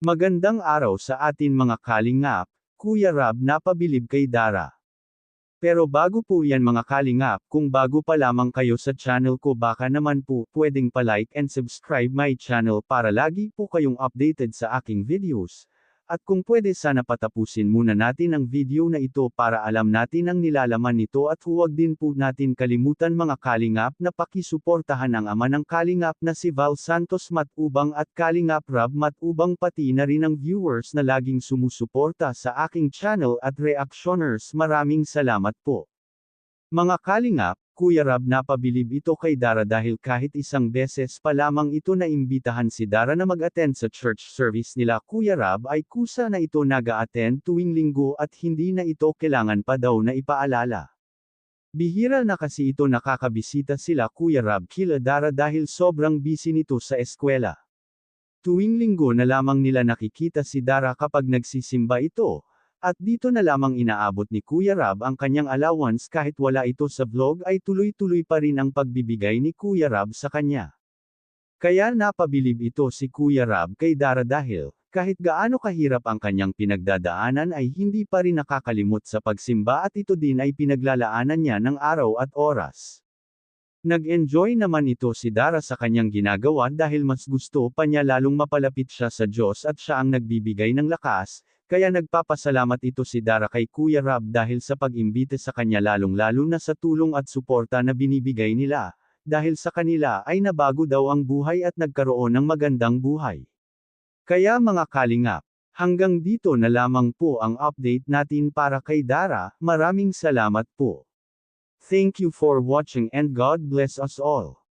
Magandang araw sa atin mga kalingap, Kuya Rab napabilib kay Dara. Pero bago po yan mga kalingap, kung bago pa lamang kayo sa channel ko baka naman po pwedeng pa-like and subscribe my channel para lagi po kayong updated sa aking videos. At kung pwede sana patapusin muna natin ang video na ito para alam natin ang nilalaman nito at huwag din po natin kalimutan mga kalingap na pakisuportahan ang ama ng kalingap na si Val Santos Matubang at Kalingap Rab Matubang pati na rin ang viewers na laging sumusuporta sa aking channel at reactioners. Maraming salamat po. Mga kalingap, Kuya Rab napabilib ito kay Dara dahil kahit isang beses pa lamang ito na imbitahan si Dara na mag-attend sa church service nila Kuya Rab ay kusa na ito naga-attend tuwing linggo at hindi na ito kailangan pa daw na ipaalala. Bihira na kasi ito nakakabisita sila Kuya Rab kila Dara dahil sobrang busy nito sa eskwela. Tuwing linggo na lamang nila nakikita si Dara kapag nagsisimba ito. At dito na lamang inaabot ni Kuya Rab ang kanyang allowance kahit wala ito sa vlog ay tuloy-tuloy pa rin ang pagbibigay ni Kuya Rab sa kanya. Kaya napabilib ito si Kuya Rab kay Dara dahil, kahit gaano kahirap ang kanyang pinagdadaanan ay hindi pa rin nakakalimot sa pagsimba at ito din ay pinaglalaanan niya ng araw at oras. Nag-enjoy naman ito si Dara sa kanyang ginagawa dahil mas gusto pa niya lalong mapalapit siya sa Diyos at siya ang nagbibigay ng lakas. Kaya nagpapasalamat ito si Dara kay Kuya Rab dahil sa pag-imbita sa kanya lalong-lalo na sa tulong at suporta na binibigay nila, dahil sa kanila ay nabago daw ang buhay at nagkaroon ng magandang buhay. Kaya mga kalingap, hanggang dito na lamang po ang update natin para kay Dara, maraming salamat po. Thank you for watching and God bless us all.